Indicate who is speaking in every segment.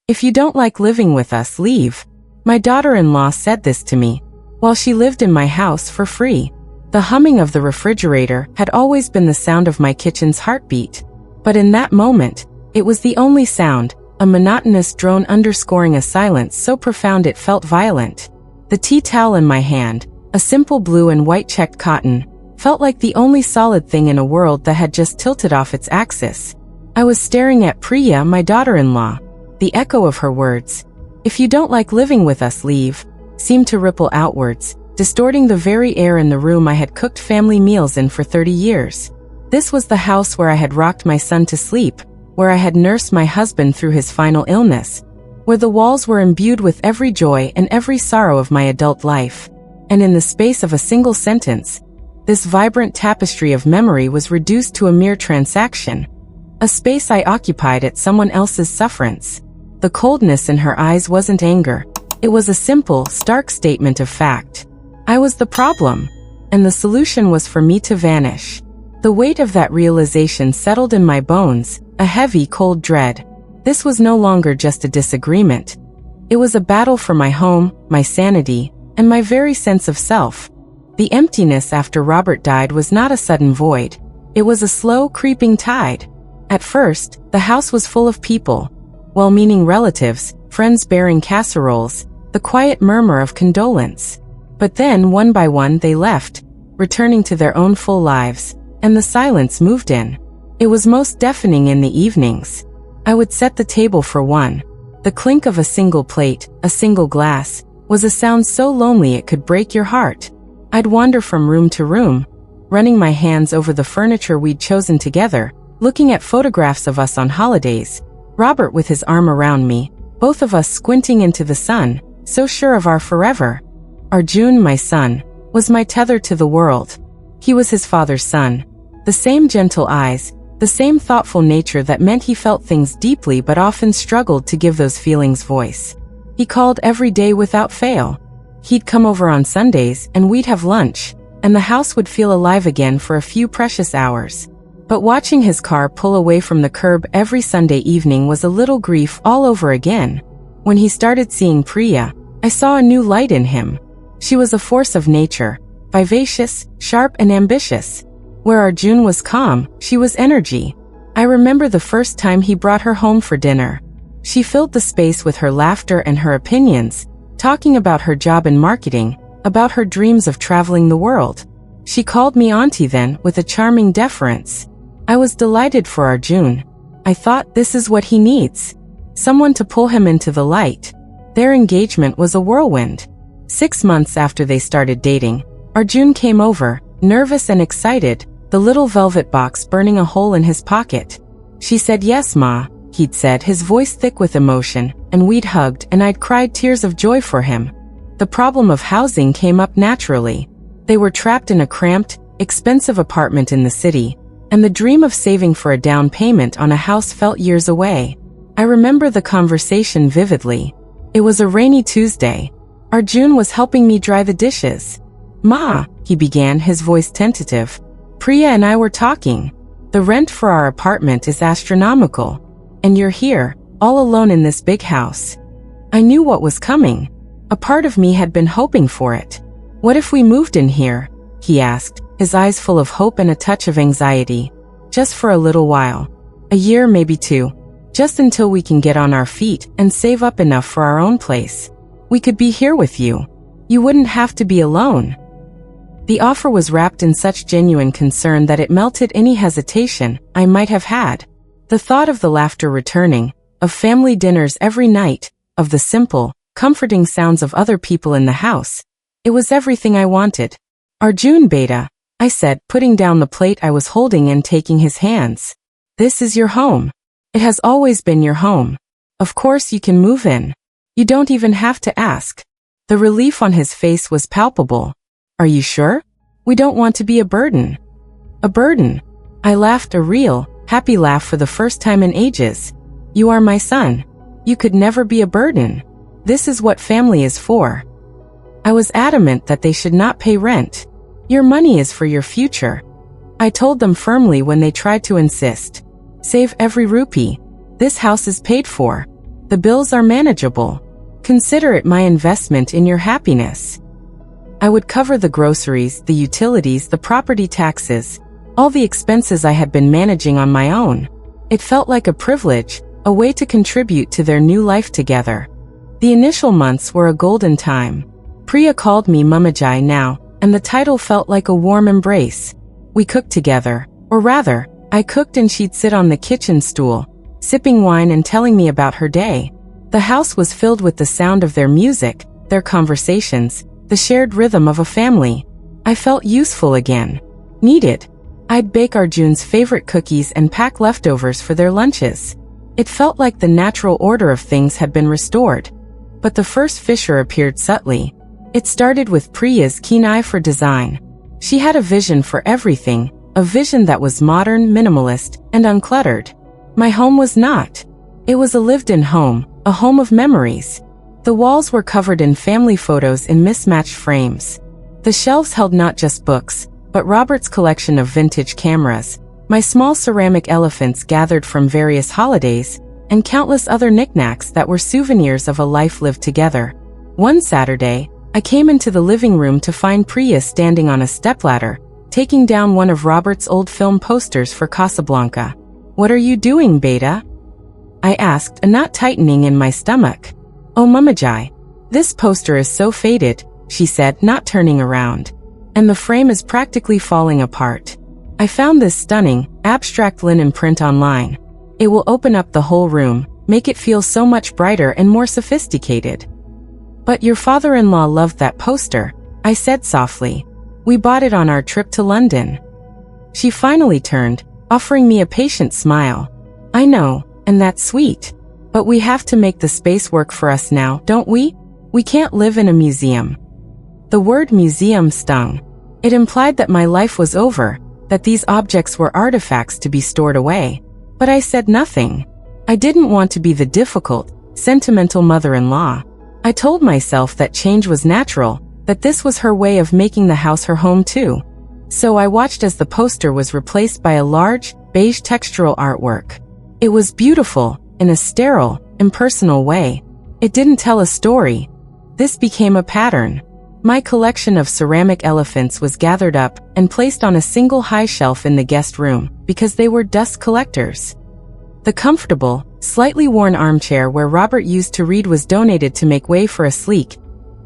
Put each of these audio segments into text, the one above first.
Speaker 1: If you don't like living with us, leave. My daughter-in-law said this to me, while she lived in my house for free. The humming of the refrigerator had always been the sound of my kitchen's heartbeat. But in that moment, it was the only sound, a monotonous drone underscoring a silence so profound it felt violent. The tea towel in my hand, a simple blue and white checked cotton, felt like the only solid thing in a world that had just tilted off its axis. I was staring at Priya, my daughter-in-law. The echo of her words, "If you don't like living with us, leave," seemed to ripple outwards, distorting the very air in the room I had cooked family meals in for 30 years. This was the house where I had rocked my son to sleep, where I had nursed my husband through his final illness, where the walls were imbued with every joy and every sorrow of my adult life. And in the space of a single sentence, this vibrant tapestry of memory was reduced to a mere transaction, a space I occupied at someone else's sufferance. The coldness in her eyes wasn't anger. It was a simple, stark statement of fact. I was the problem, and the solution was for me to vanish. The weight of that realization settled in my bones, a heavy, cold dread. This was no longer just a disagreement. It was a battle for my home, my sanity, and my very sense of self. The emptiness after Robert died was not a sudden void. It was a slow, creeping tide. At first, the house was full of people, well-meaning relatives, friends bearing casseroles, the quiet murmur of condolence. But then, one by one, they left, returning to their own full lives, and the silence moved in. It was most deafening in the evenings. I would set the table for one. The clink of a single plate, a single glass, was a sound so lonely it could break your heart. I'd wander from room to room, running my hands over the furniture we'd chosen together, looking at photographs of us on holidays, Robert with his arm around me, both of us squinting into the sun, so sure of our forever. Arjun, my son, was my tether to the world. He was his father's son. The same gentle eyes, the same thoughtful nature that meant he felt things deeply but often struggled to give those feelings voice. He called every day without fail. He'd come over on Sundays and we'd have lunch, and the house would feel alive again for a few precious hours. But watching his car pull away from the curb every Sunday evening was a little grief all over again. When he started seeing Priya, I saw a new light in him. She was a force of nature, vivacious, sharp and ambitious. Where Arjun was calm, she was energy. I remember the first time he brought her home for dinner. She filled the space with her laughter and her opinions, talking about her job in marketing, about her dreams of traveling the world. She called me auntie then, with a charming deference. I was delighted for Arjun. I thought, this is what he needs. Someone to pull him into the light. Their engagement was a whirlwind. 6 months after they started dating, Arjun came over, nervous and excited, the little velvet box burning a hole in his pocket. She said, "Yes, Ma," he'd said, his voice thick with emotion, and we'd hugged and I'd cried tears of joy for him. The problem of housing came up naturally. They were trapped in a cramped, expensive apartment in the city, and the dream of saving for a down payment on a house felt years away. I remember the conversation vividly. It was a rainy Tuesday. Arjun was helping me dry the dishes. "Ma," he began, his voice tentative. "Priya and I were talking. The rent for our apartment is astronomical. And you're here, all alone in this big house." I knew what was coming. A part of me had been hoping for it. "What if we moved in here?" he asked, his eyes full of hope and a touch of anxiety. "Just for a little while. A year, maybe 2. Just until we can get on our feet and save up enough for our own place. We could be here with you. You wouldn't have to be alone." The offer was wrapped in such genuine concern that it melted any hesitation I might have had. The thought of the laughter returning, of family dinners every night, of the simple, comforting sounds of other people in the house. It was everything I wanted. "Arjun beta," I said, putting down the plate I was holding and taking his hands. "This is your home. It has always been your home. Of course you can move in. You don't even have to ask." The relief on his face was palpable. "Are you sure? We don't want to be a burden." "A burden?" I laughed, a real, happy laugh for the first time in ages. "You are my son. You could never be a burden. This is what family is for." I was adamant that they should not pay rent. "Your money is for your future," I told them firmly when they tried to insist. "Save every rupee. This house is paid for. The bills are manageable. Consider it my investment in your happiness. I would cover the groceries, the utilities, the property taxes, all the expenses I had been managing on my own. It felt like a privilege, a way to contribute to their new life together. The initial months were a golden time. Priya called me Mamajai now, and the title felt like a warm embrace. We cooked together, or rather, I cooked and she'd sit on the kitchen stool, sipping wine and telling me about her day. The house was filled with the sound of their music, their conversations, the shared rhythm of a family. I felt useful again. Needed. I'd bake Arjun's favorite cookies and pack leftovers for their lunches. It felt like the natural order of things had been restored. But the first fissure appeared subtly. It started with Priya's keen eye for design. She had a vision for everything, a vision that was modern, minimalist, and uncluttered. My home was not. It was a lived-in home, a home of memories. The walls were covered in family photos in mismatched frames. The shelves held not just books, but Robert's collection of vintage cameras, my small ceramic elephants gathered from various holidays, and countless other knickknacks that were souvenirs of a life lived together. One Saturday, I came into the living room to find Priya standing on a stepladder, taking down one of Robert's old film posters for Casablanca. "What are you doing, Beta?" I asked, a knot tightening in my stomach. "Oh, Mamajai, this poster is so faded," she said, not turning around. "And the frame is practically falling apart. I found this stunning, abstract linen print online. It will open up the whole room, make it feel so much brighter and more sophisticated." "But your father-in-law loved that poster," I said softly. "We bought it on our trip to London." She finally turned, offering me a patient smile. "I know, and that's sweet. But we have to make the space work for us now, don't we? We can't live in a museum." The word museum stung. It implied that my life was over, that these objects were artifacts to be stored away. But I said nothing. I didn't want to be the difficult, sentimental mother-in-law. I told myself that change was natural, that this was her way of making the house her home too. So I watched as the poster was replaced by a large, beige textural artwork. It was beautiful, in a sterile, impersonal way. It didn't tell a story. This became a pattern. My collection of ceramic elephants was gathered up and placed on a single high shelf in the guest room, because they were dust collectors. The comfortable, slightly worn armchair where Robert used to read was donated to make way for a sleek,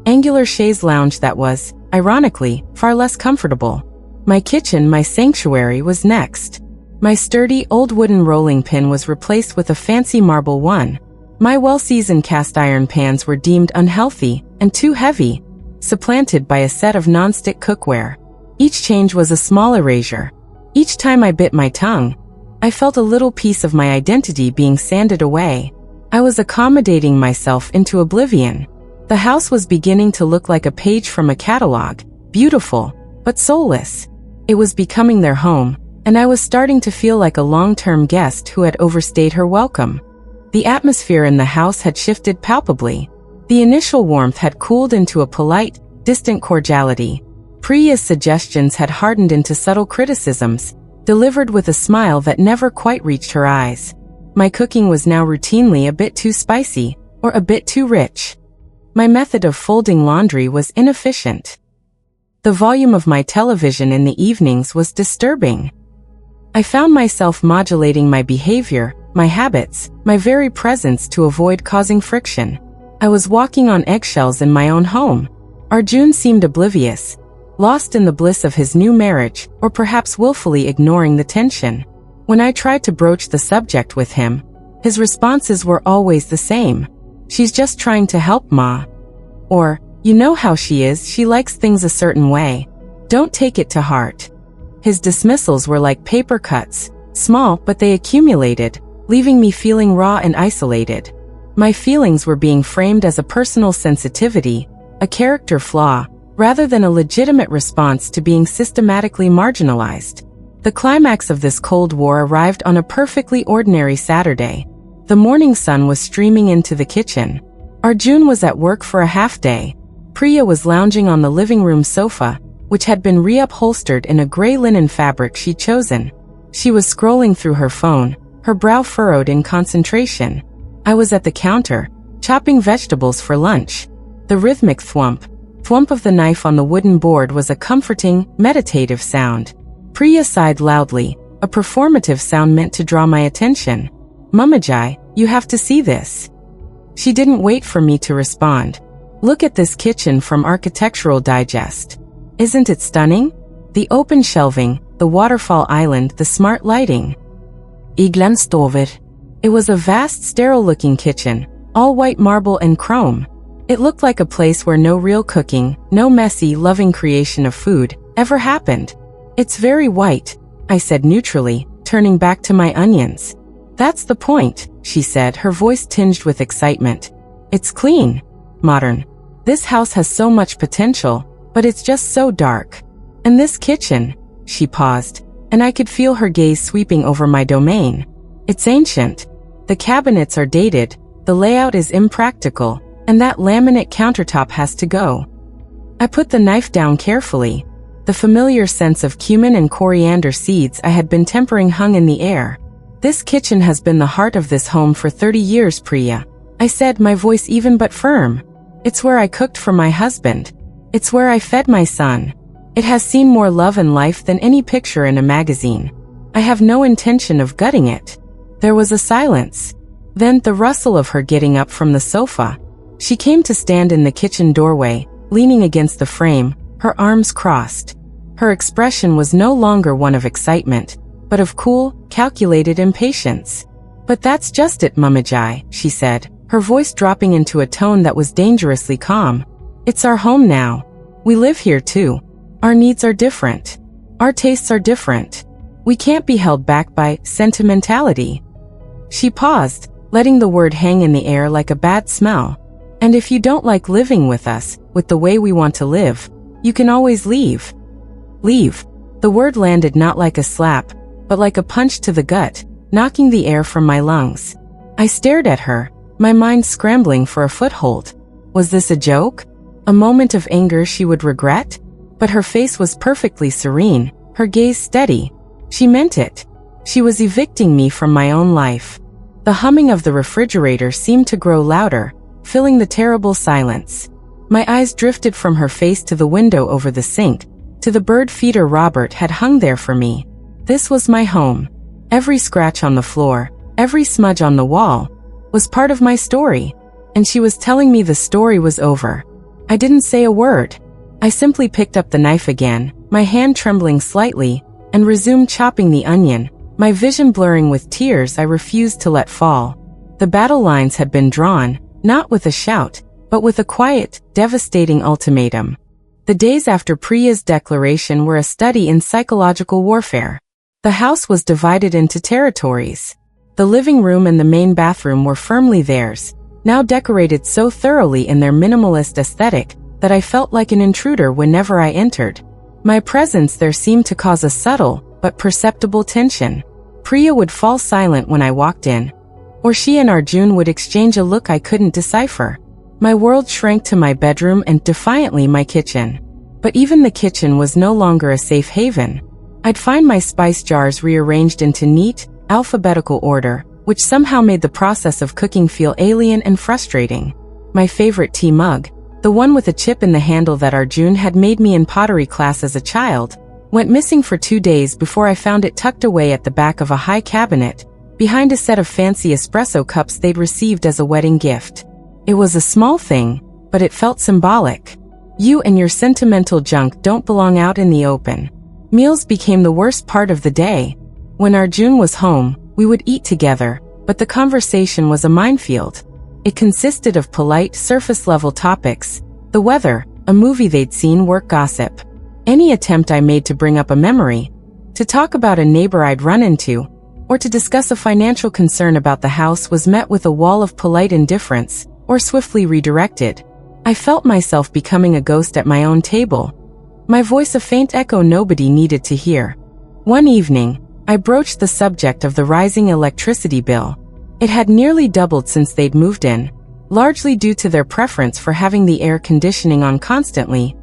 Speaker 1: angular chaise lounge that was, ironically, far less comfortable. My kitchen, my sanctuary, was next. My sturdy, old wooden rolling pin was replaced with a fancy marble one. My well-seasoned cast-iron pans were deemed unhealthy and too heavy, supplanted by a set of non-stick cookware. Each change was a small erasure. Each time I bit my tongue, I felt a little piece of my identity being sanded away. I was accommodating myself into oblivion. The house was beginning to look like a page from a catalog, beautiful, but soulless. It was becoming their home, and I was starting to feel like a long-term guest who had overstayed her welcome. The atmosphere in the house had shifted palpably. The initial warmth had cooled into a polite, distant cordiality. Priya's suggestions had hardened into subtle criticisms, delivered with a smile that never quite reached her eyes. My cooking was now routinely a bit too spicy, or a bit too rich. My method of folding laundry was inefficient. The volume of my television in the evenings was disturbing. I found myself modulating my behavior, my habits, my very presence to avoid causing friction. I was walking on eggshells in my own home. Arjun seemed oblivious, lost in the bliss of his new marriage, or perhaps willfully ignoring the tension. When I tried to broach the subject with him, his responses were always the same. "She's just trying to help, Ma." Or, "You know how she is, she likes things a certain way. Don't take it to heart." His dismissals were like paper cuts, small but they accumulated, leaving me feeling raw and isolated. My feelings were being framed as a personal sensitivity, a character flaw, rather than a legitimate response to being systematically marginalized. The climax of this Cold War arrived on a perfectly ordinary Saturday. The morning sun was streaming into the kitchen. Arjun was at work for a half-day. Priya was lounging on the living room sofa, which had been reupholstered in a gray linen fabric she'd chosen. She was scrolling through her phone, her brow furrowed in concentration. I was at the counter, chopping vegetables for lunch. The rhythmic thwomp of the knife on the wooden board was a comforting, meditative sound. Priya sighed loudly, a performative sound meant to draw my attention. Mumajai, you have to see this. She didn't wait for me to respond. Look at this kitchen from Architectural Digest. Isn't it stunning? The open shelving, the waterfall island, the smart lighting. Iglan stover. It was a vast, sterile-looking kitchen, all white marble and chrome. It looked like a place where no real cooking, no messy, loving creation of food, ever happened. It's very white, I said neutrally, turning back to my onions. That's the point, she said, her voice tinged with excitement. It's clean. Modern. This house has so much potential, but it's just so dark. And this kitchen, she paused, and I could feel her gaze sweeping over my domain. It's ancient. The cabinets are dated, the layout is impractical, and that laminate countertop has to go. I put the knife down carefully. The familiar sense of cumin and coriander seeds I had been tempering hung in the air. This kitchen has been the heart of this home for 30 years, Priya, I said, my voice even but firm. It's where I cooked for my husband. It's where I fed my son. It has seen more love and life than any picture in a magazine. I have no intention of gutting it. There was a silence. Then the rustle of her getting up from the sofa. She came to stand in the kitchen doorway, leaning against the frame, her arms crossed. Her expression was no longer one of excitement, but of cool, calculated impatience. But that's just it, Mumajai, she said, her voice dropping into a tone that was dangerously calm. It's our home now. We live here too. Our needs are different. Our tastes are different. We can't be held back by sentimentality. She paused, letting the word hang in the air like a bad smell. And if you don't like living with us, with the way we want to live, you can always leave. Leave. The word landed not like a slap, but like a punch to the gut, knocking the air from my lungs. I stared at her, my mind scrambling for a foothold. Was this a joke? A moment of anger she would regret? But her face was perfectly serene, her gaze steady. She meant it. She was evicting me from my own life. The humming of the refrigerator seemed to grow louder, filling the terrible silence. My eyes drifted from her face to the window over the sink, to the bird feeder Robert had hung there for me. This was my home. Every scratch on the floor, every smudge on the wall, was part of my story. And she was telling me the story was over. I didn't say a word. I simply picked up the knife again, my hand trembling slightly, and resumed chopping the onion, my vision blurring with tears I refused to let fall. The battle lines had been drawn, not with a shout, but with a quiet, devastating ultimatum. The days after Priya's declaration were a study in psychological warfare. The house was divided into territories. The living room and the main bathroom were firmly theirs, now decorated so thoroughly in their minimalist aesthetic that I felt like an intruder whenever I entered. My presence there seemed to cause a subtle, but perceptible tension. Priya would fall silent when I walked in, or she and Arjun would exchange a look I couldn't decipher. My world shrank to my bedroom and defiantly my kitchen. But even the kitchen was no longer a safe haven. I'd find my spice jars rearranged into neat, alphabetical order, which somehow made the process of cooking feel alien and frustrating. My favorite tea mug, the one with a chip in the handle that Arjun had made me in pottery class as a child, went missing for 2 days before I found it tucked away at the back of a high cabinet, behind a set of fancy espresso cups they'd received as a wedding gift. It was a small thing, but it felt symbolic. You and your sentimental junk don't belong out in the open. Meals became the worst part of the day. When Arjun was home, we would eat together, but the conversation was a minefield. It consisted of polite, surface-level topics: the weather, a movie they'd seen, work gossip. Any attempt I made to bring up a memory, to talk about a neighbor I'd run into, or to discuss a financial concern about the house was met with a wall of polite indifference, or swiftly redirected. I felt myself becoming a ghost at my own table, my voice a faint echo nobody needed to hear. One evening, I broached the subject of the rising electricity bill. It had nearly doubled since they'd moved in, largely due to their preference for having the air conditioning on constantly,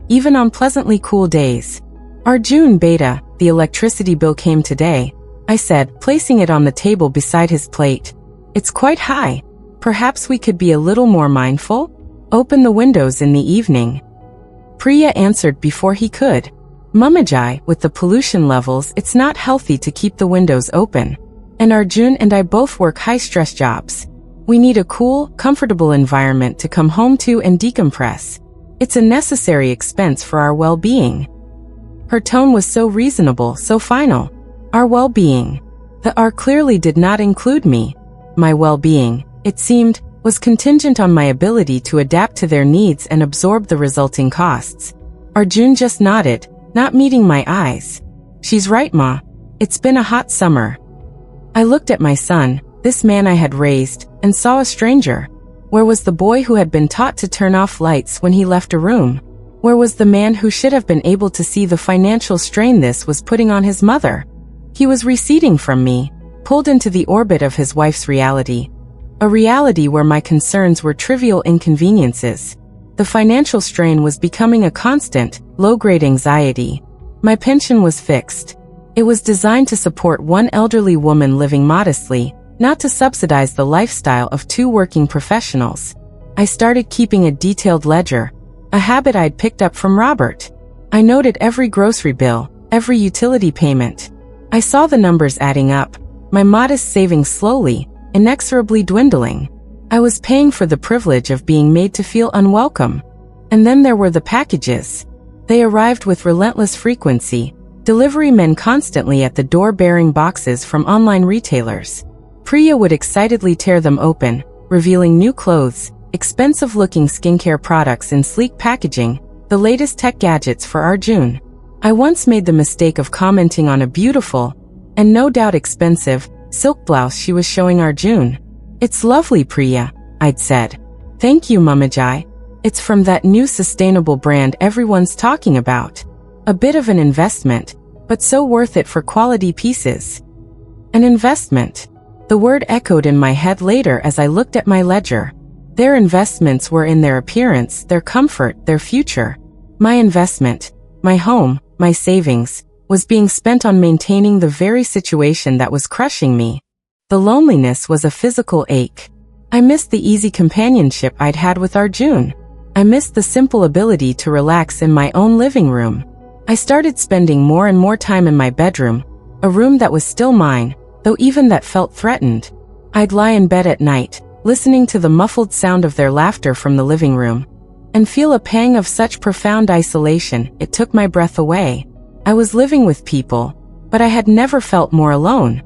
Speaker 1: even on pleasantly cool days. Arjun Beta, the electricity bill came today, I said, placing it on the table beside his plate. It's quite high. Perhaps we could be a little more mindful? Open the windows in the evening. Priya answered before he could. Mumajai, with the pollution levels, it's not healthy to keep the windows open. And Arjun and I both work high-stress jobs. We need a cool, comfortable environment to come home to and decompress. It's a necessary expense for our well-being. Her tone was so reasonable, so final. Our well-being. The "our" clearly did not include me. My well-being, it seemed, was contingent on my ability to adapt to their needs and absorb the resulting costs. Arjun just nodded, not meeting my eyes. She's right, Ma. It's been a hot summer. I looked at my son, this man I had raised, and saw a stranger. Where was the boy who had been taught to turn off lights when he left a room? Where was the man who should have been able to see the financial strain this was putting on his mother? He was receding from me, pulled into the orbit of his wife's reality. A reality where my concerns were trivial inconveniences. The financial strain was becoming a constant, low-grade anxiety. My pension was fixed. It was designed to support one elderly woman living modestly, not to subsidize the lifestyle of two working professionals. I started keeping a detailed ledger, a habit I'd picked up from Robert. I noted every grocery bill, every utility payment. I saw the numbers adding up, my modest savings slowly, inexorably dwindling. I was paying for the privilege of being made to feel unwelcome. And then there were the packages. They arrived with relentless frequency, delivery men constantly at the door bearing boxes from online retailers. Priya would excitedly tear them open, revealing new clothes, expensive-looking skincare products in sleek packaging, the latest tech gadgets for Arjun. I once made the mistake of commenting on a beautiful, and no doubt expensive, silk blouse she was showing Arjun. "It's lovely, Priya," I'd said. "Thank you, Mumajai. It's from that new sustainable brand everyone's talking about. A bit of an investment, but so worth it for quality pieces." An investment. The word echoed in my head later as I looked at my ledger. Their investments were in their appearance, their comfort, their future. My investment, my home, my savings, was being spent on maintaining the very situation that was crushing me. The loneliness was a physical ache. I missed the easy companionship I'd had with Arjun. I missed the simple ability to relax in my own living room. I started spending more and more time in my bedroom, a room that was still mine, though even that felt threatened. I'd lie in bed at night, listening to the muffled sound of their laughter from the living room, and feel a pang of such profound isolation it took my breath away. I was living with people, but I had never felt more alone.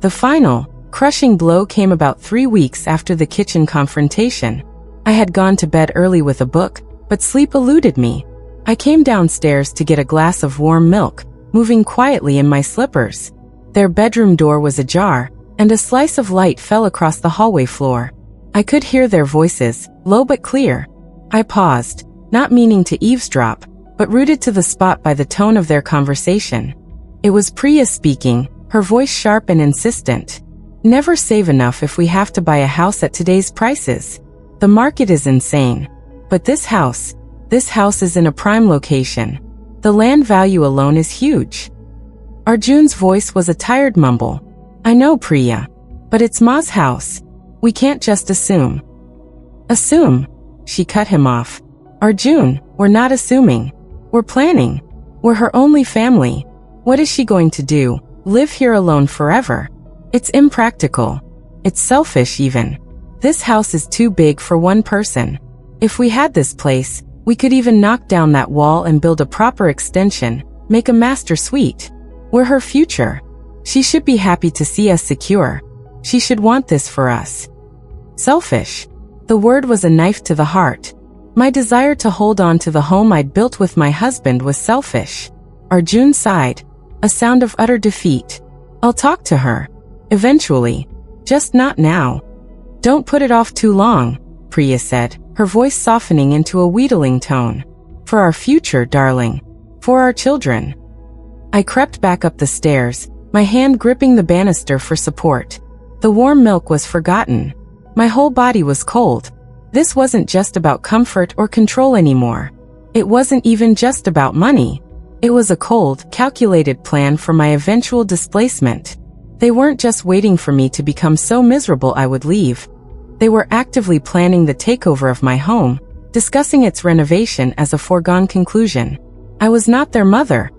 Speaker 1: The final, crushing blow came about 3 weeks after the kitchen confrontation. I had gone to bed early with a book, but sleep eluded me. I came downstairs to get a glass of warm milk, moving quietly in my slippers. Their bedroom door was ajar, and a slice of light fell across the hallway floor. I could hear their voices, low but clear. I paused, not meaning to eavesdrop, but rooted to the spot by the tone of their conversation. It was Priya speaking, her voice sharp and insistent. "Never save enough if we have to buy a house at today's prices. The market is insane. But this house is in a prime location. The land value alone is huge." Arjun's voice was a tired mumble. "I know, Priya. But it's Ma's house. We can't just assume." "Assume?" She cut him off. "Arjun, we're not assuming. We're planning. We're her only family. What is she going to do? Live here alone forever? It's impractical. It's selfish even. This house is too big for one person. If we had this place, we could even knock down that wall and build a proper extension, make a master suite. We're her future. She should be happy to see us secure. She should want this for us." Selfish. The word was a knife to the heart. My desire to hold on to the home I'd built with my husband was selfish. Arjun sighed, a sound of utter defeat. "I'll talk to her. Eventually. Just not now." "Don't put it off too long," Priya said, her voice softening into a wheedling tone. "For our future, darling. For our children." I crept back up the stairs, my hand gripping the banister for support. The warm milk was forgotten. My whole body was cold. This wasn't just about comfort or control anymore. It wasn't even just about money. It was a cold, calculated plan for my eventual displacement. They weren't just waiting for me to become so miserable I would leave. They were actively planning the takeover of my home, discussing its renovation as a foregone conclusion. I was not their mother.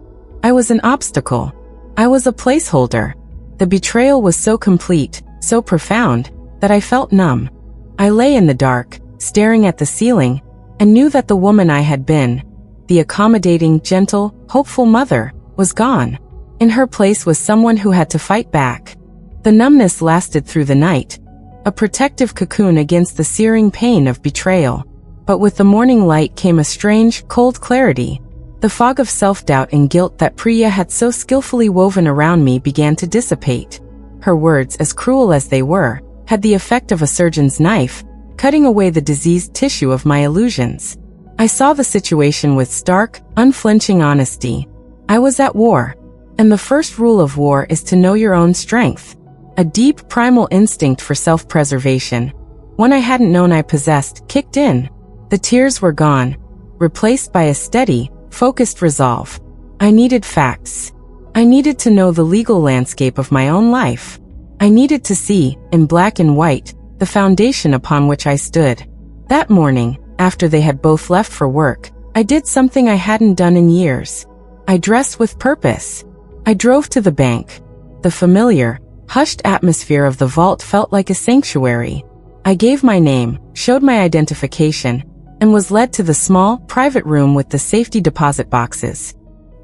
Speaker 1: I was an obstacle. I was a placeholder. The betrayal was so complete, so profound, that I felt numb. I lay in the dark, staring at the ceiling, and knew that the woman I had been, the accommodating, gentle, hopeful mother, was gone. In her place was someone who had to fight back. The numbness lasted through the night, a protective cocoon against the searing pain of betrayal. But with the morning light came a strange, cold clarity. The fog of self-doubt and guilt that Priya had so skillfully woven around me began to dissipate. Her words, as cruel as they were, had the effect of a surgeon's knife, cutting away the diseased tissue of my illusions. I saw the situation with stark, unflinching honesty. I was at war. And the first rule of war is to know your own strength. A deep, primal instinct for self-preservation, one I hadn't known I possessed, kicked in. The tears were gone, replaced by a steady, focused resolve. I needed facts. I needed to know the legal landscape of my own life. I needed to see, in black and white, the foundation upon which I stood. That morning, after they had both left for work, I did something I hadn't done in years. I dressed with purpose. I drove to the bank. The familiar, hushed atmosphere of the vault felt like a sanctuary. I gave my name, showed my identification, and was led to the small, private room with the safety deposit boxes.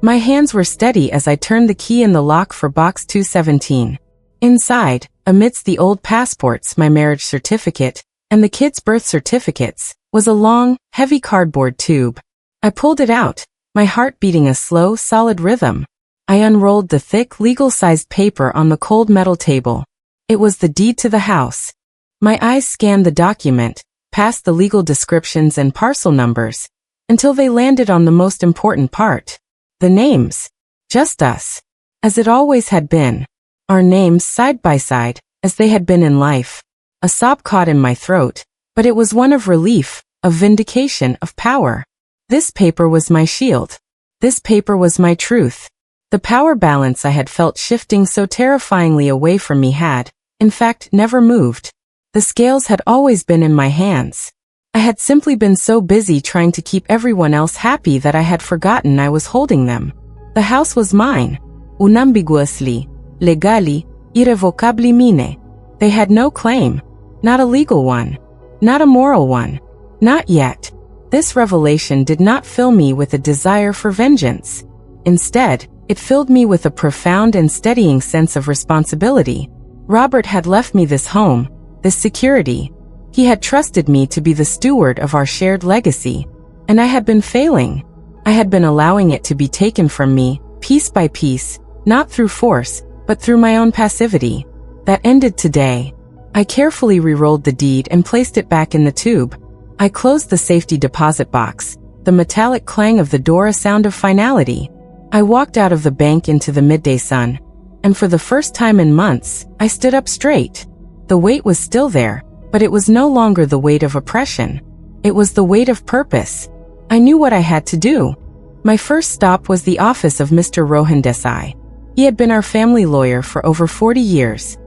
Speaker 1: My hands were steady as I turned the key in the lock for box 217. Inside, amidst the old passports, my marriage certificate, and the kids' birth certificates, was a long, heavy cardboard tube. I pulled it out, my heart beating a slow, solid rhythm. I unrolled the thick, legal-sized paper on the cold metal table. It was the deed to the house. My eyes scanned the document, past the legal descriptions and parcel numbers, until they landed on the most important part. The names. Just us. As it always had been. Our names side by side, as they had been in life. A sob caught in my throat, but it was one of relief, of vindication, of power. This paper was my shield. This paper was my truth. The power balance I had felt shifting so terrifyingly away from me had, in fact, never moved. The scales had always been in my hands. I had simply been so busy trying to keep everyone else happy that I had forgotten I was holding them. The house was mine. Unambiguously, legali, irrevocably mine. They had no claim. Not a legal one. Not a moral one. Not yet. This revelation did not fill me with a desire for vengeance. Instead, it filled me with a profound and steadying sense of responsibility. Robert had left me this home, this security. He had trusted me to be the steward of our shared legacy. And I had been failing. I had been allowing it to be taken from me, piece by piece, not through force, but through my own passivity. That ended today. I carefully re-rolled the deed and placed it back in the tube. I closed the safety deposit box, the metallic clang of the door a sound of finality. I walked out of the bank into the midday sun, and for the first time in months, I stood up straight. The weight was still there, but it was no longer the weight of oppression. It was the weight of purpose. I knew what I had to do. My first stop was the office of Mr. Rohan Desai. He had been our family lawyer for over 40 years.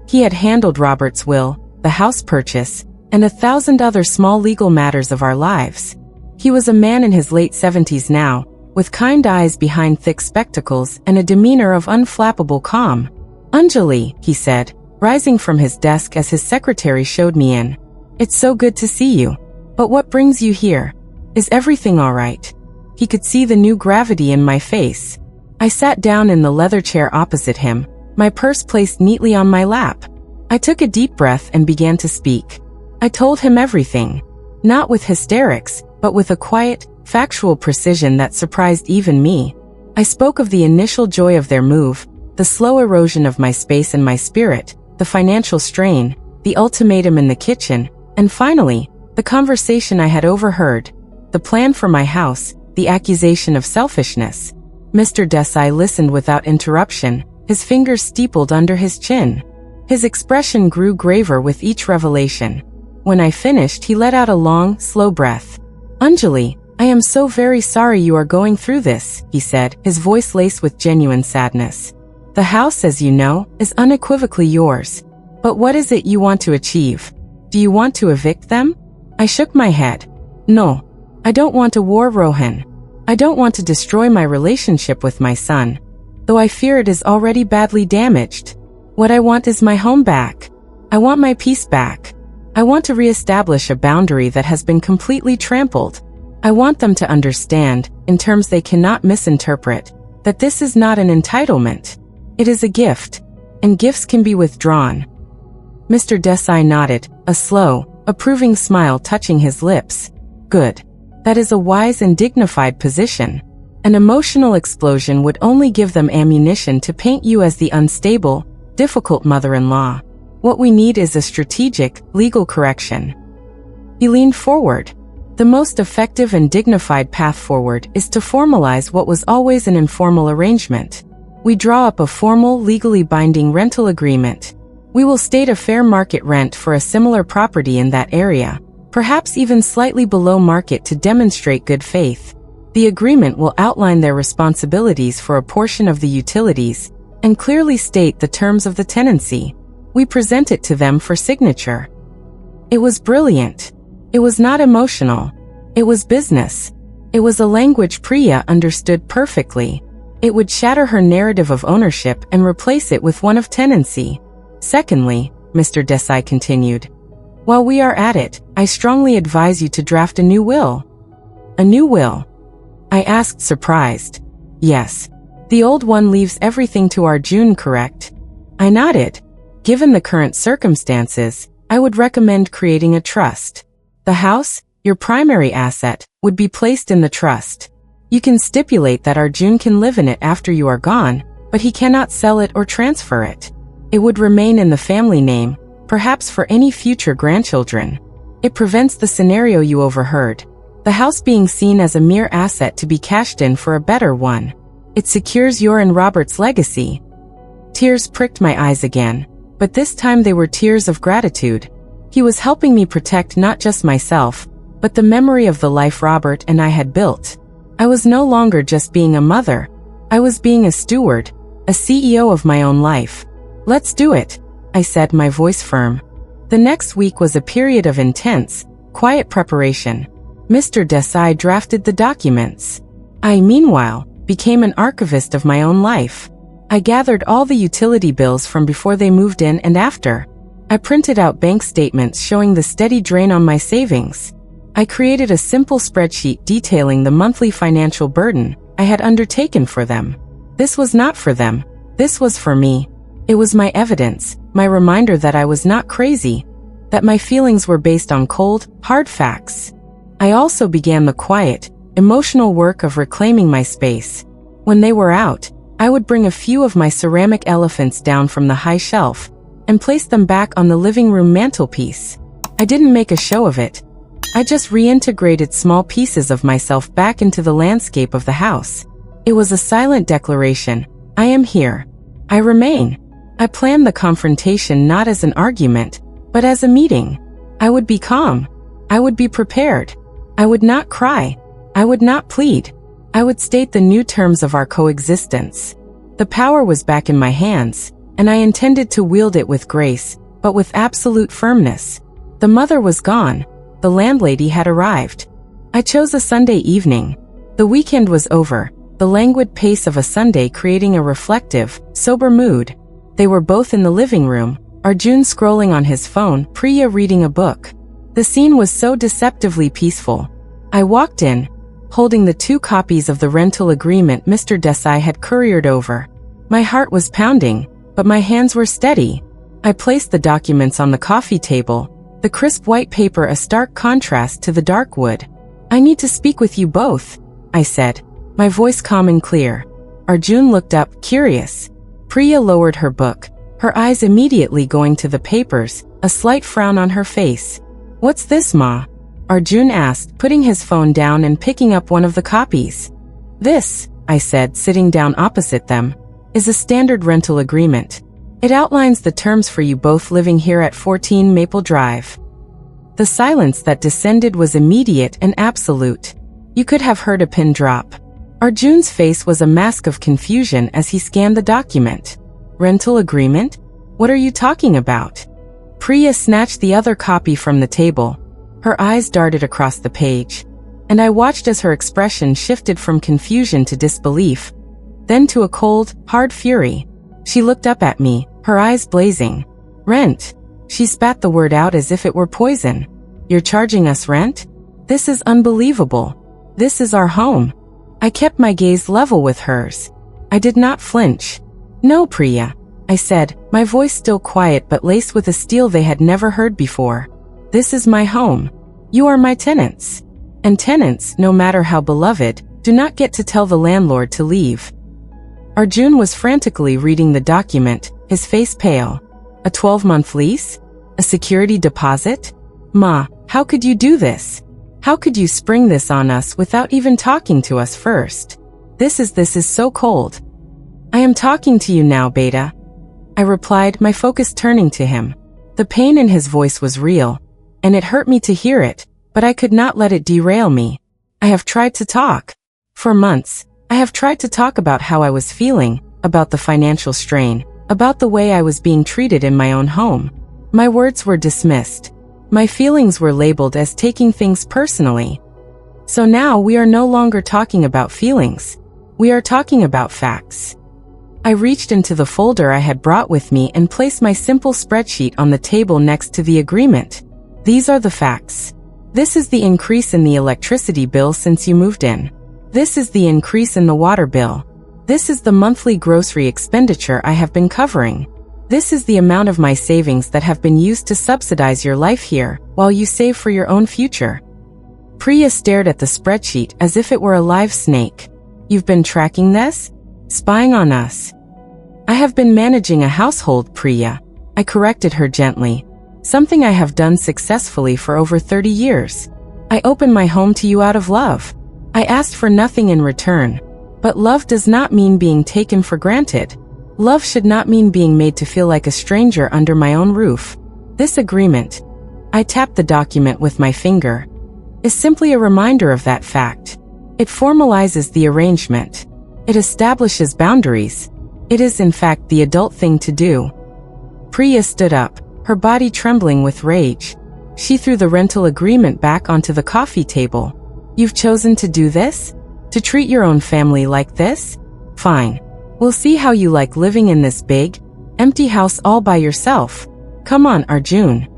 Speaker 1: He had handled Robert's will, the house purchase, and 1,000 other small legal matters of our lives. He was a man in his late 70s now, with kind eyes behind thick spectacles and a demeanor of unflappable calm. "Anjali," he said, rising from his desk as his secretary showed me in. "It's so good to see you. But what brings you here? Is everything all right?" He could see the new gravity in my face. I sat down in the leather chair opposite him, my purse placed neatly on my lap. I took a deep breath and began to speak. I told him everything. Not with hysterics, but with a quiet, factual precision that surprised even me. I spoke of the initial joy of their move, the slow erosion of my space and my spirit, the financial strain, the ultimatum in the kitchen, and finally, the conversation I had overheard, the plan for my house, the accusation of selfishness. Mr. Desai listened without interruption, his fingers steepled under his chin. His expression grew graver with each revelation. When I finished, he let out a long, slow breath. "Anjali, I am so very sorry you are going through this," he said, his voice laced with genuine sadness. "The house, as you know, is unequivocally yours. But what is it you want to achieve? Do Do you want to evict them? I shook my head. No. I don't want a war, Rohan. I don't want to destroy my relationship with my son, though I fear it is already badly damaged. What I want is my home back. I want my peace back. I want to re-establish a boundary that has been completely trampled. I want them to understand, in terms they cannot misinterpret, that this is not an entitlement. It is a gift, and gifts can be withdrawn. Mr. Desai nodded, a slow, approving smile touching his lips. Good. That is a wise and dignified position. An emotional explosion would only give them ammunition to paint you as the unstable, difficult mother-in-law. What we need is a strategic, legal correction. He leaned forward. The most effective and dignified path forward is to formalize what was always an informal arrangement. We draw up a formal, legally binding rental agreement. We will state a fair market rent for a similar property in that area, perhaps even slightly below market to demonstrate good faith. The agreement will outline their responsibilities for a portion of the utilities and clearly state the terms of the tenancy. We present it to them for signature. It was brilliant. It was not emotional. It was business. It was a language Priya understood perfectly. It would shatter her narrative of ownership and replace it with one of tenancy. Secondly, Mr. Desai continued, while we are at it, I strongly advise you to draft a new will. A new will? I asked, surprised. Yes. The old one leaves everything to Arjun, correct? I nodded. Given the current circumstances, I would recommend creating a trust. The house, your primary asset, would be placed in the trust. You can stipulate that Arjun can live in it after you are gone, but he cannot sell it or transfer it. It would remain in the family name, perhaps for any future grandchildren. It prevents the scenario you overheard, the house being seen as a mere asset to be cashed in for a better one. It secures your and Robert's legacy. Tears pricked my eyes again, but this time they were tears of gratitude. He was helping me protect not just myself, but the memory of the life Robert and I had built. I was no longer just being a mother. I was being a steward, a CEO of my own life. Let's do it, I said, my voice firm. The next week was a period of intense, quiet preparation. Mr. Desai drafted the documents. I, meanwhile, became an archivist of my own life. I gathered all the utility bills from before they moved in and after. I printed out bank statements showing the steady drain on my savings. I created a simple spreadsheet detailing the monthly financial burden I had undertaken for them. This was not for them. This was for me. It was my evidence, my reminder that I was not crazy, that my feelings were based on cold, hard facts. I also began the quiet, emotional work of reclaiming my space. When they were out, I would bring a few of my ceramic elephants down from the high shelf and place them back on the living room mantelpiece. I didn't make a show of it. I just reintegrated small pieces of myself back into the landscape of the house. It was a silent declaration. I am here. I remain. I planned the confrontation not as an argument, but as a meeting. I would be calm. I would be prepared. I would not cry. I would not plead. I would state the new terms of our coexistence. The power was back in my hands, and I intended to wield it with grace, but with absolute firmness. The mother was gone. The landlady had arrived. I chose a Sunday evening. The weekend was over, the languid pace of a Sunday creating a reflective, sober mood. They were both in the living room, Arjun scrolling on his phone, Priya reading a book. The scene was so deceptively peaceful. I walked in, holding the 2 copies of the rental agreement Mr. Desai had couriered over. My heart was pounding, but my hands were steady. I placed the documents on the coffee table, the crisp white paper a stark contrast to the dark wood. I need to speak with you both, I said, my voice calm and clear. Arjun looked up, curious. Priya lowered her book, her eyes immediately going to the papers, a slight frown on her face. What's this, Ma? Arjun asked, putting his phone down and picking up one of the copies. This, I said, sitting down opposite them, is a standard rental agreement. It outlines the terms for you both living here at 14 Maple Drive. The silence that descended was immediate and absolute. You could have heard a pin drop. Arjun's face was a mask of confusion as he scanned the document. Rental agreement? What are you talking about? Priya snatched the other copy from the table. Her eyes darted across the page, and I watched as her expression shifted from confusion to disbelief, then to a cold, hard fury. She looked up at me, her eyes blazing. "Rent." She spat the word out as if it were poison. "You're charging us rent? This is unbelievable. This is our home." I kept my gaze level with hers. I did not flinch. "No, Priya," I said, my voice still quiet but laced with a steel they had never heard before. "This is my home. You are my tenants. And tenants, no matter how beloved, do not get to tell the landlord to leave." Arjun was frantically reading the document, his face pale. "A 12-month lease? A security deposit? Ma, how could you do this? How could you spring this on us without even talking to us first? This is so cold." "I am talking to you now, Beta," I replied, my focus turning to him. The pain in his voice was real, and it hurt me to hear it, but I could not let it derail me. I have tried to talk. For months, I have tried to talk about how I was feeling, about the financial strain, about the way I was being treated in my own home. My words were dismissed. My feelings were labeled as taking things personally. So now we are no longer talking about feelings. We are talking about facts. I reached into the folder I had brought with me and placed my simple spreadsheet on the table next to the agreement. These are the facts. This is the increase in the electricity bill since you moved in. This is the increase in the water bill. This is the monthly grocery expenditure I have been covering. This is the amount of my savings that have been used to subsidize your life here, while you save for your own future. Priya stared at the spreadsheet as if it were a live snake. "You've been tracking this? Spying on us?" "I have been managing a household, Priya," I corrected her gently. "Something I have done successfully for over 30 years. I opened my home to you out of love. I asked for nothing in return. But love does not mean being taken for granted. Love should not mean being made to feel like a stranger under my own roof. This agreement," I tapped the document with my finger, "is simply a reminder of that fact. It formalizes the arrangement. It establishes boundaries. It is in fact the adult thing to do." Priya stood up, her body trembling with rage. She threw the rental agreement back onto the coffee table. "You've chosen to do this? To treat your own family like this? Fine. We'll see how you like living in this big, empty house all by yourself. Come on, Arjun."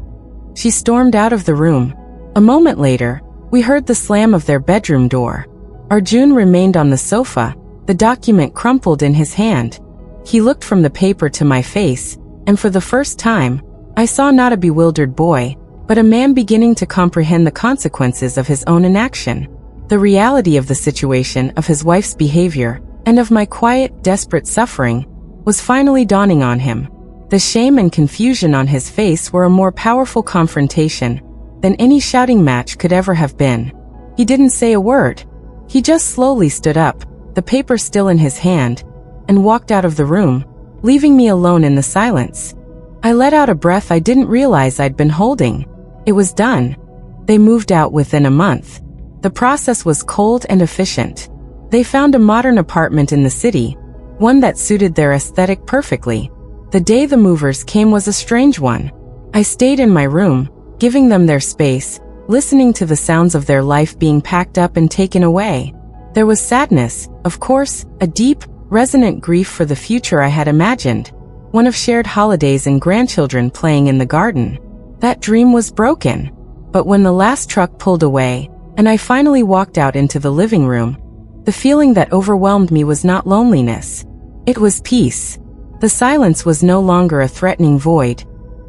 Speaker 1: She stormed out of the room. A moment later, we heard the slam of their bedroom door. Arjun remained on the sofa, the document crumpled in his hand. He looked from the paper to my face, and for the first time, I saw not a bewildered boy, but a man beginning to comprehend the consequences of his own inaction. The reality of the situation, of his wife's behavior, and of my quiet, desperate suffering, was finally dawning on him. The shame and confusion on his face were a more powerful confrontation than any shouting match could ever have been. He didn't say a word. He just slowly stood up, the paper still in his hand, and walked out of the room, leaving me alone in the silence. I let out a breath I didn't realize I'd been holding. It was done. They moved out within a month. The process was cold and efficient. They found a modern apartment in the city, one that suited their aesthetic perfectly. The day the movers came was a strange one. I stayed in my room, giving them their space, listening to the sounds of their life being packed up and taken away. There was sadness, of course, a deep, resonant grief for the future I had imagined, one of shared holidays and grandchildren playing in the garden. That dream was broken. But when the last truck pulled away, and I finally walked out into the living room, the feeling that overwhelmed me was not loneliness. It was peace. The silence was no longer a threatening void.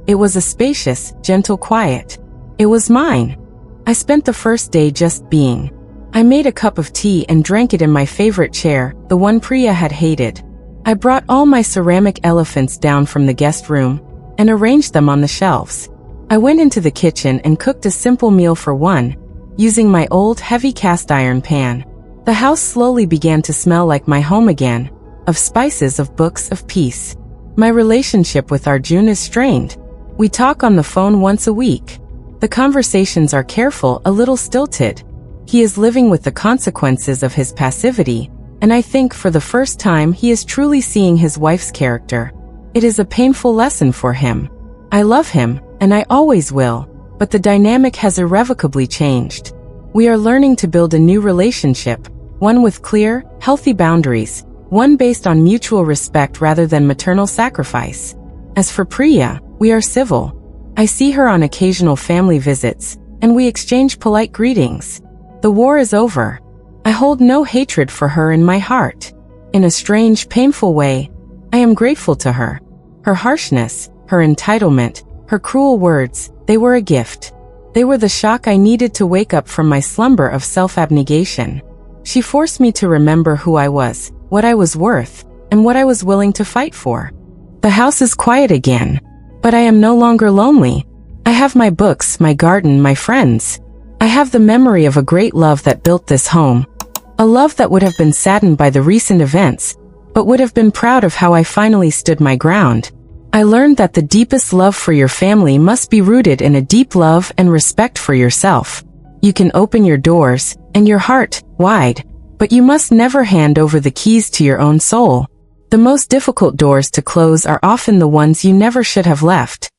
Speaker 1: It was a spacious, gentle quiet. It was mine. I spent the first day just being. I made a cup of tea and drank it in my favorite chair, the one Priya had hated. I brought all my ceramic elephants down from the guest room and arranged them on the shelves. I went into the kitchen and cooked a simple meal for one, using my old, heavy cast iron pan. The house slowly began to smell like my home again, of spices, of books, of peace. My relationship with Arjun is strained. We talk on the phone once a week. The conversations are careful, a little stilted. He is living with the consequences of his passivity, and I think for the first time he is truly seeing his wife's character. It is a painful lesson for him. I love him, and I always will, but the dynamic has irrevocably changed. We are learning to build a new relationship, one with clear, healthy boundaries, one based on mutual respect rather than maternal sacrifice. As for Priya, we are civil. I see her on occasional family visits, and we exchange polite greetings. The war is over. I hold no hatred for her in my heart. In a strange, painful way, I am grateful to her. Her harshness, her entitlement, her cruel words, they were a gift. They were the shock I needed to wake up from my slumber of self-abnegation. She forced me to remember who I was, what I was worth, and what I was willing to fight for. The house is quiet again, but I am no longer lonely. I have my books, my garden, my friends. I have the memory of a great love that built this home. A love that would have been saddened by the recent events, but would have been proud of how I finally stood my ground. I learned that the deepest love for your family must be rooted in a deep love and respect for yourself. You can open your doors and your heart wide, but you must never hand over the keys to your own soul. The most difficult doors to close are often the ones you never should have left.